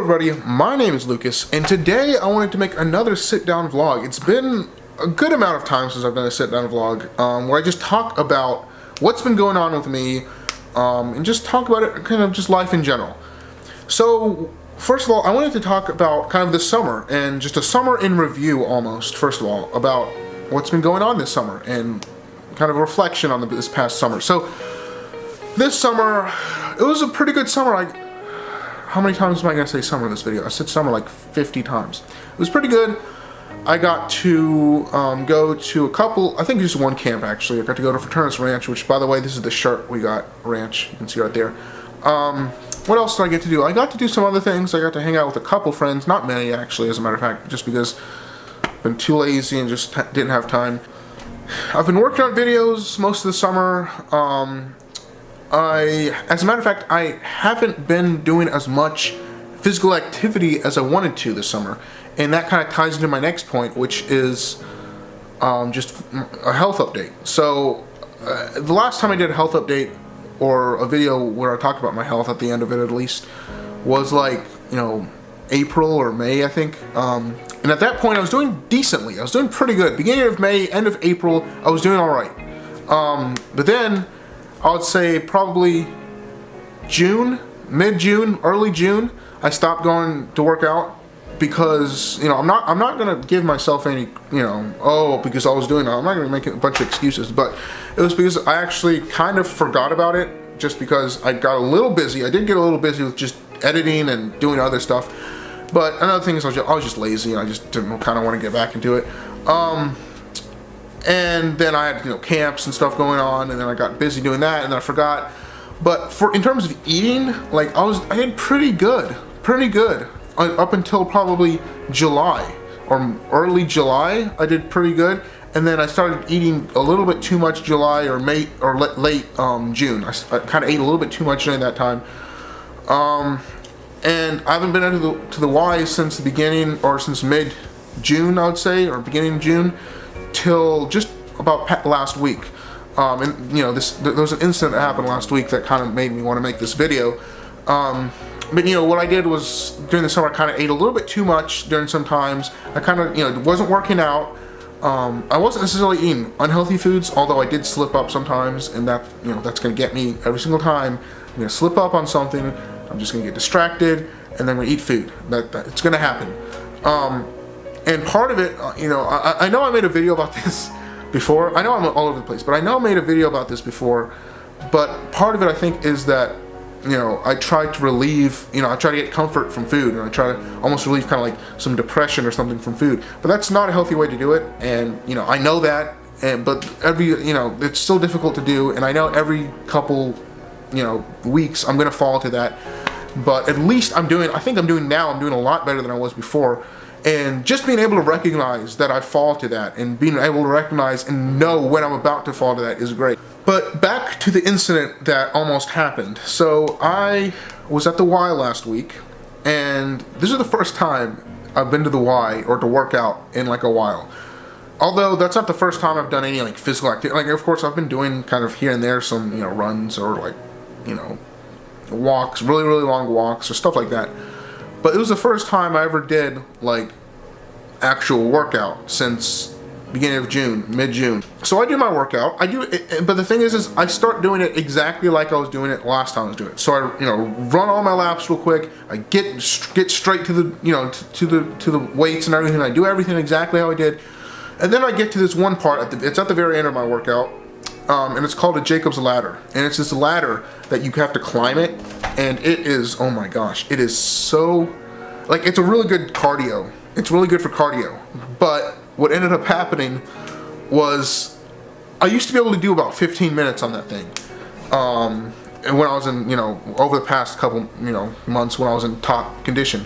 everybody, my name is Lucas, and today I wanted to make another sit-down vlog. It's been a good amount of time since I've done a sit-down vlog, where I just talk about what's been going on with me, and just talk about it, kind of just life in general. So, first of all, I wanted to talk about kind of the summer, and just a summer in review almost, first of all, about what's been going on this summer, and kind of a reflection on this past summer. So, this summer, it was a pretty good summer. How many times am I going to say summer in this video? I said summer like 50 times. It was pretty good. I got to go to a couple, I think just one camp actually. I got to go to Fraternus Ranch, which by the way, this is the shirt we got, ranch, you can see right there. What else did I get to do? I got to do some other things. I got to hang out with a couple friends, not many actually, as a matter of fact, just because I've been too lazy and just didn't have time. I've been working on videos most of the summer. As a matter of fact, I haven't been doing as much physical activity as I wanted to this summer, and that kind of ties into my next point, which is just a health update. So, the last time I did a health update, or a video where I talked about my health at the end of it at least, was like, you know, April or May, I think. And at that point I was doing decently. I was doing pretty good. Beginning of May, end of April, I was doing alright. But then, I would say probably June, mid-June, early June, I stopped going to work out because, you know, I'm not gonna give myself any, you know, oh, because I was doing that. I'm not gonna make a bunch of excuses, but it was because I actually kind of forgot about it just because I got a little busy. I did get a little busy with just editing and doing other stuff, but another thing is I was just lazy and I just didn't kind of want to get back into it. And then I had, you know, camps and stuff going on, and then I got busy doing that, and then I forgot. But in terms of eating, like I did pretty good, up until probably July or early July. I did pretty good, and then I started eating a little bit too much July or May or late June. I kind of ate a little bit too much during that time, and I haven't been to the Y since the beginning, or since mid June, I would say, or beginning of June, till just about last week. And you know, there was an incident that happened last week that kind of made me want to make this video. But you know, what I did was during the summer I kind of ate a little bit too much during some times. I kind of, you know, wasn't working out. I wasn't necessarily eating unhealthy foods, although I did slip up sometimes, and that, you know, that's going to get me every single time. I'm going to slip up on something, I'm just going to get distracted, and then I'm going to eat food. It's going to happen. And part of it, you know, I know I made a video about this before. I know I'm all over the place, but I know I made a video about this before. But part of it, I think, is that, you know, I try to relieve, you know, I try to get comfort from food, and I try to almost relieve kind of like some depression or something from food. But that's not a healthy way to do it, and, you know, I know that, but you know, it's still difficult to do, and I know every couple, you know, weeks I'm gonna fall to that. But at least I think I'm doing a lot better than I was before. And just being able to recognize that I fall to that, and being able to recognize and know when I'm about to fall to that, is great. But back to the incident that almost happened. So I was at the Y last week, and this is the first time I've been to the Y or to work out in like a while. Although that's not the first time I've done any like physical activity. Like, of course, I've been doing kind of here and there some, you know, runs or like, you know, walks, really, really long walks or stuff like that. But it was the first time I ever did like actual workout since beginning of June, mid-June. So I do my workout. I do it, but the thing is I start doing it exactly like I was doing it last time I was doing it. So I, you know, run all my laps real quick. I get straight to the, you know, to the weights and everything. I do everything exactly how I did, and then I get to this one part. It's at the very end of my workout, and it's called a Jacob's ladder. And it's this ladder that you have to climb it, and it is, oh my gosh, it is so, like, it's a really good cardio. It's really good for cardio. But what ended up happening was I used to be able to do about 15 minutes on that thing. And when I was in, you know, over the past couple, you know, months when I was in top condition.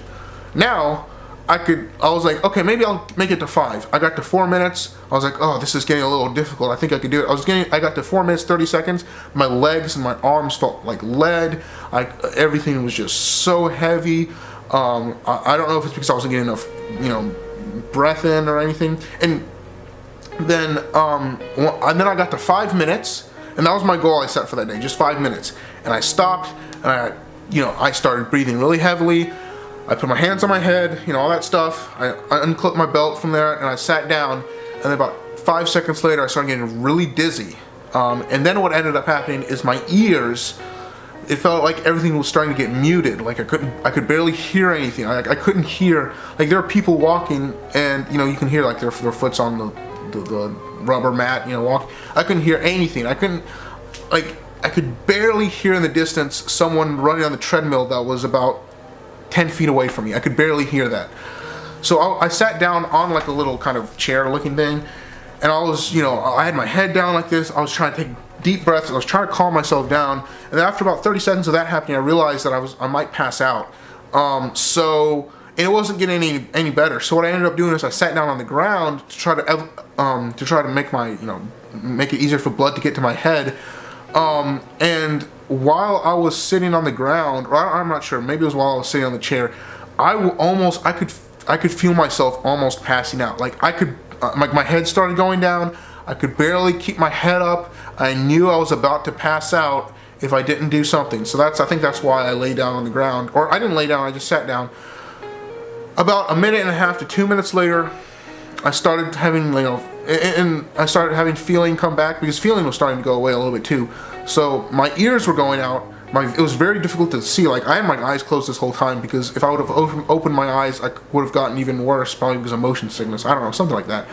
Now, I was like, okay, maybe I'll make it to 5. I got to 4 minutes. I was like, oh, this is getting a little difficult. I think I could do it. I got to 4 minutes, 30 seconds. My legs and my arms felt like lead. Everything was just so heavy. I don't know if it's because I wasn't getting enough, you know, breath in or anything. And then I got to 5 minutes, and that was my goal I set for that day, just 5 minutes. And I stopped, and I started breathing really heavily. I put my hands on my head, you know, all that stuff. I unclipped my belt from there, and I sat down, and then about 5 seconds later, I started getting really dizzy. And then what ended up happening is my ears, it felt like everything was starting to get muted. Like I could barely hear anything. I couldn't hear, like there are people walking, and you know, you can hear like their foot's on the rubber mat, you know, walk. I couldn't hear anything. I could barely hear in the distance someone running on the treadmill that was about 10 feet away from me. I could barely hear that. So I sat down on like a little kind of chair looking thing, and I was, you know, I had my head down like this. I was trying to take deep breaths. I was trying to calm myself down. And then after about 30 seconds of that happening, I realized that I might pass out. And it wasn't getting any better. So what I ended up doing is I sat down on the ground to try to make my, you know, make it easier for blood to get to my head. And while I was sitting on the ground, or I'm not sure, maybe it was while I was sitting on the chair, I could feel myself almost passing out. Like my head started going down. I could barely keep my head up. I knew I was about to pass out if I didn't do something. So I think that's why I lay down on the ground. Or I didn't lay down, I just sat down. About a minute and a half to 2 minutes later, I started having, you know, and I started having feeling come back, because feeling was starting to go away a little bit too. So my ears were going out. It was very difficult to see. Like I had my eyes closed this whole time, because if I would have opened my eyes, I would have gotten even worse, probably because of motion sickness. I don't know, something like that.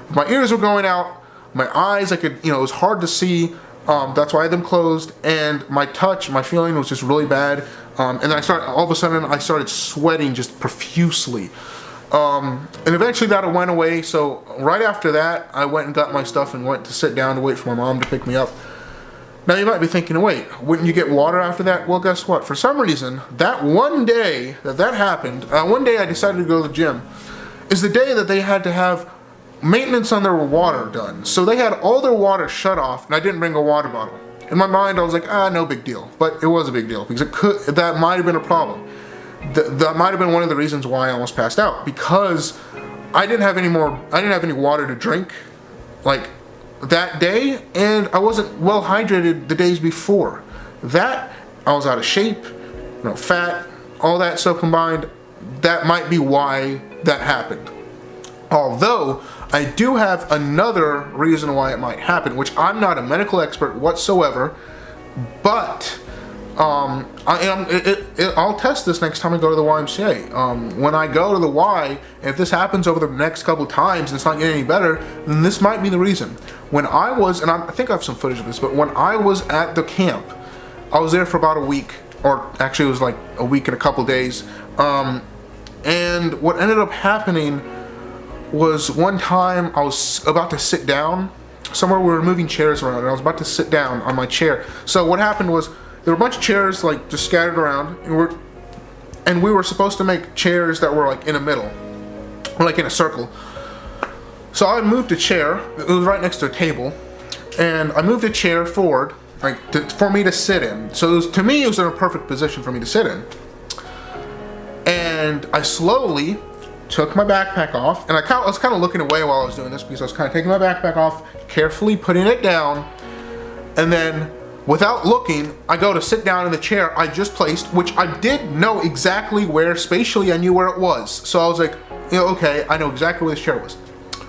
My ears were going out. My eyes, it was hard to see. That's why I had them closed. And my touch, my feeling was just really bad. And then all of a sudden, I started sweating just profusely. And eventually that went away. So right after that, I went and got my stuff and went to sit down to wait for my mom to pick me up. Now you might be thinking, wait, wouldn't you get water after that? Well, guess what? For some reason, that one day that happened, one day I decided to go to the gym, is the day that they had to have maintenance on their water done. So they had all their water shut off, and I didn't bring a water bottle. In my mind, I was like, no big deal. But it was a big deal, because that might have been a problem. That might have been one of the reasons why I almost passed out, because I didn't have any water to drink, like, that day, and I wasn't well hydrated the days before. That, I was out of shape, you know, fat, all that stuff combined, that might be why that happened. Although, I do have another reason why it might happen, which I'm not a medical expert whatsoever, but I'll test this next time I go to the YMCA. When I go to the Y, if this happens over the next couple times and it's not getting any better, then this might be the reason. When I was, and I think I have some footage of this, but when I was at the camp, I was there for about a week, or actually it was like a week and a couple days, and what ended up happening was one time I was about to sit down somewhere. We were moving chairs around, and I was about to sit down on my chair. So what happened was, there were a bunch of chairs like just scattered around, and we were supposed to make chairs that were like in a middle, or like in a circle. So I moved a chair. It was right next to a table, and I moved a chair forward, like for me to sit in. So to me, it was in a perfect position for me to sit in. And I slowly took my backpack off, and I was kind of looking away while I was doing this, because I was kind of taking my backpack off, carefully putting it down, and then without looking, I go to sit down in the chair I just placed, which I did know exactly where, spatially I knew where it was. So I was like, you know, okay, I know exactly where this chair was.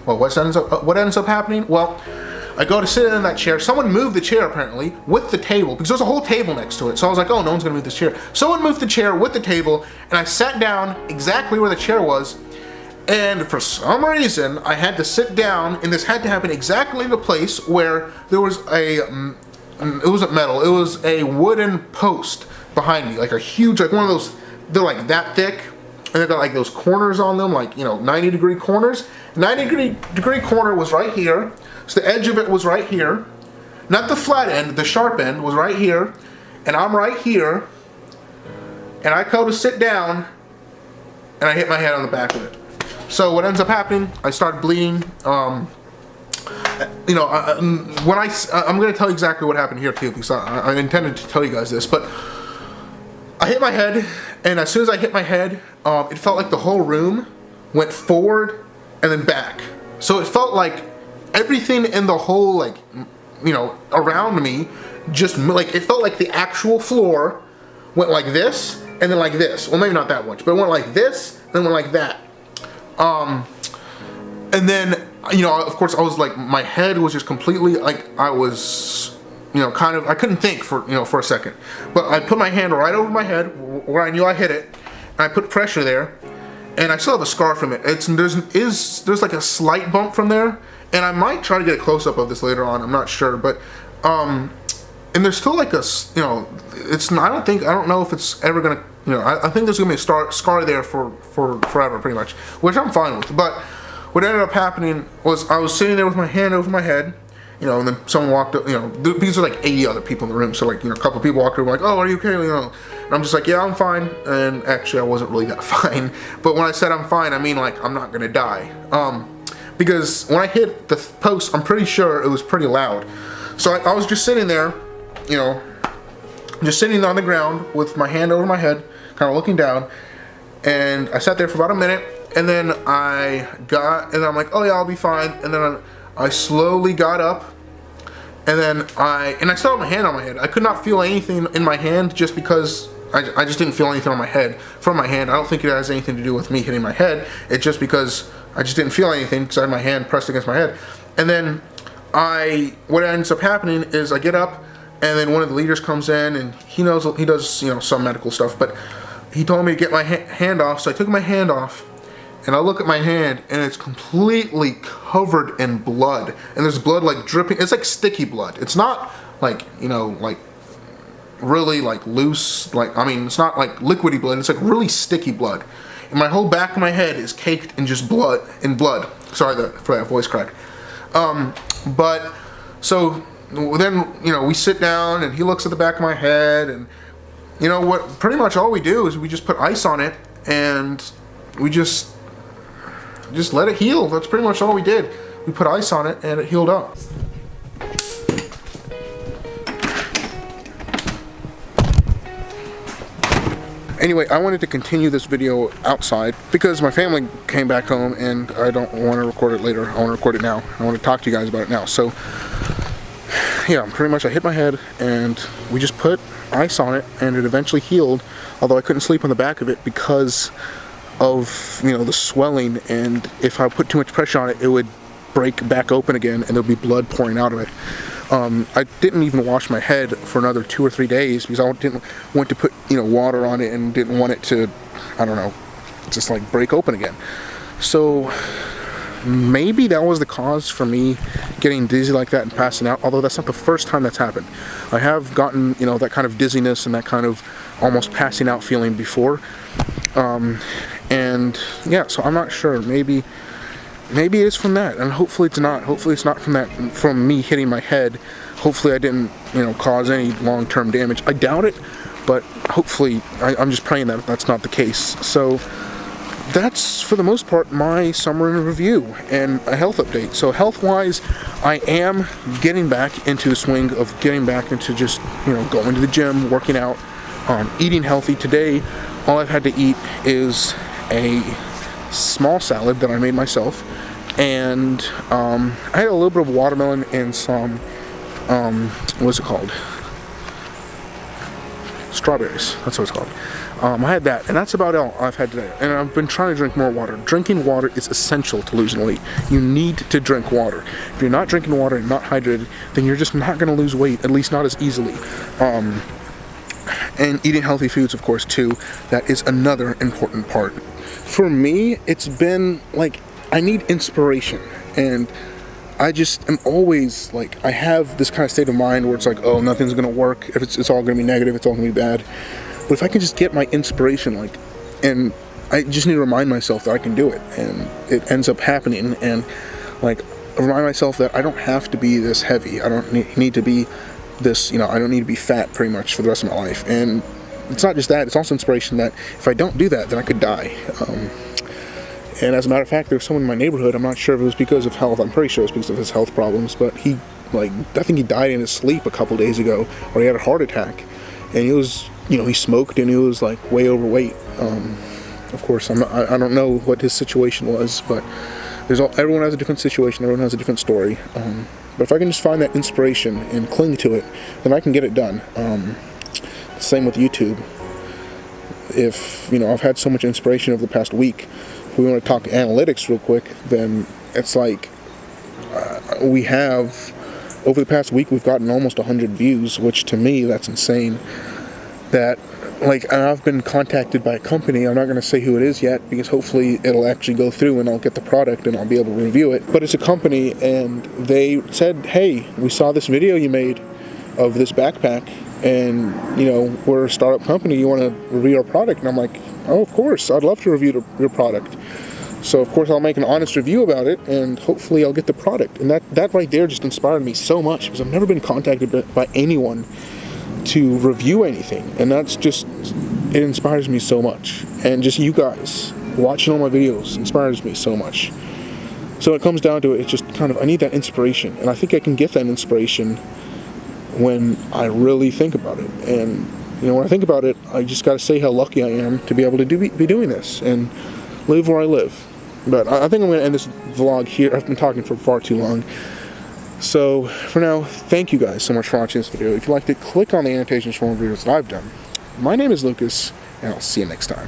Well, what ends up happening? Well, I go to sit in that chair. Someone moved the chair apparently with the table, because there's a whole table next to it. So I was like, oh, no one's gonna move this chair. Someone moved the chair with the table, and I sat down exactly where the chair was. And for some reason, I had to sit down, and this had to happen exactly in the place where there was it wasn't metal, it was a wooden post behind me, like a huge, like one of those, they're like that thick, and they've got like those corners on them, like, you know, 90-degree corners. 90-degree corner was right here, so the edge of it was right here, not the flat end, the sharp end was right here, and I'm right here, and I go to sit down, and I hit my head on the back of it. So what ends up happening, I started bleeding. You know, I'm going to tell you exactly what happened here too, because I intended to tell you guys this, but I hit my head, and as soon as I hit my head, it felt like the whole room went forward and then back. So it felt like everything in the whole, like, you know, around me, just like, it felt like the actual floor went like this, and then like this. Well, maybe not that much, but it went like this, and then went like that. And then, you know, of course, I was like, my head was just completely, like, I was, you know, kind of, I couldn't think for, you know, for a second. But I put my hand right over my head, where I knew I hit it, and I put pressure there, and I still have a scar from it. There's like a slight bump from there, and I might try to get a close-up of this later on, I'm not sure, but, and there's still like a, you know, I don't know if it's ever gonna, you know, I think there's gonna be a scar there for forever, pretty much, which I'm fine with. But what ended up happening was I was sitting there with my hand over my head, you know, and then someone walked up, you know, because there's like 80 other people in the room, so like, you know, a couple people walked over, like, oh, are you okay, you know, and I'm just like, yeah, I'm fine, and actually I wasn't really that fine, but when I said I'm fine, I mean like, I'm not gonna die, because when I hit the post, I'm pretty sure it was pretty loud, so I was just sitting there, you know, just sitting on the ground with my hand over my head, kind of looking down, and I sat there for about a minute, and then I'm like, oh yeah, I'll be fine, and then I slowly got up, and then I still had my hand on my head. I could not feel anything in my hand just because I just didn't feel anything on my head, from my hand. I don't think it has anything to do with me hitting my head. It's just because I just didn't feel anything because I had my hand pressed against my head. And then what ends up happening is I get up, and then one of the leaders comes in, and he does, you know, some medical stuff, but he told me to get my hand off, so I took my hand off, and I look at my hand, and it's completely covered in blood, and there's blood like dripping. It's like sticky blood. It's not like, you know, like really like loose, like, I mean, it's not like liquidy blood. It's like really sticky blood, and my whole back of my head is caked in just blood. Sorry for that voice crack. But so then, you know, we sit down, and he looks at the back of my head, and you know what? Pretty much all we do is we just put ice on it, and we just let it heal. That's pretty much all we did. We put ice on it, and it healed up. Anyway, I wanted to continue this video outside because my family came back home, and I don't want to record it later. I want to record it now. I want to talk to you guys about it now. So yeah, pretty much I hit my head, and we just put ice on it, and it eventually healed, although I couldn't sleep on the back of it because of, you know, the swelling, and if I put too much pressure on it, it would break back open again, and there'll be blood pouring out of it. I didn't even wash my head for another 2 or 3 days because I didn't want to put, you know, water on it, and didn't want it to, I don't know, just like break open again. So maybe that was the cause for me getting dizzy like that and passing out, although that's not the first time that's happened. I have gotten, you know, that kind of dizziness and that kind of almost passing out feeling before. And yeah, so I'm not sure. Maybe it is from that, and hopefully it's not. Hopefully it's not from me hitting my head. Hopefully I didn't, you know, cause any long-term damage. I doubt it, but hopefully I'm just praying that that's not the case. So that's, for the most part, my summer in review and a health update. So health-wise, I am getting back into the swing of getting back into just, you know, going to the gym, working out, eating healthy. Today, all I've had to eat is a small salad that I made myself, and I had a little bit of watermelon and some, what's it called? Strawberries. That's what it's called. I had that, and that's about all I've had today. And I've been trying to drink more water. Drinking water is essential to losing weight. You need to drink water. If you're not drinking water and not hydrated, then you're just not going to lose weight, at least not as easily. And eating healthy foods, of course, too. That is another important part. For me, it's been like, I need inspiration, and I just am always like, I have this kind of state of mind where it's like, oh, nothing's gonna work. If it's all gonna be negative, it's all gonna be bad. But if I can just get my inspiration, like, and I just need to remind myself that I can do it, and it ends up happening. And like, remind myself that I don't have to be this heavy. I don't need to be this, you know, I don't need to be fat pretty much for the rest of my life. And it's not just that, it's also inspiration that if I don't do that, then I could die. And as a matter of fact, there's someone in my neighborhood, I'm not sure if it was because of health, I'm pretty sure it was because of his health problems, but he, like, I think he died in his sleep a couple days ago, or he had a heart attack, and he was, you know, he smoked, and he was, like, way overweight. Of course, I don't know what his situation was, but everyone has a different situation, everyone has a different story, but if I can just find that inspiration and cling to it, then I can get it done. Same with YouTube. if, you know, I've had so much inspiration over the past week. If we want to talk analytics real quick, then it's like we have, over the past week, we've gotten almost 100 views, which to me, that's insane. That, like, and I've been contacted by a company. I'm not going to say who it is yet, because hopefully it'll actually go through and I'll get the product and I'll be able to review it. But it's a company, and they said, hey, we saw this video you made of this backpack, and, you know, we're a startup company, you want to review our product? And I'm like, oh, of course, I'd love to review your product. So, of course, I'll make an honest review about it, and hopefully I'll get the product. And that right there just inspired me so much, because I've never been contacted by anyone to review anything. And that's just, it inspires me so much. And just you guys watching all my videos inspires me so much. So it comes down to it, it's just kind of, I need that inspiration. And I think I can get that inspiration when I really think about it. And, you know, when I think about it, I just got to say how lucky I am to be able to be doing this and live where I live. But I think I'm going to end this vlog here. I've been talking for far too long. So, for now, thank you guys so much for watching this video. If you liked it, click on the annotations for more videos that I've done. My name is Lucas, and I'll see you next time.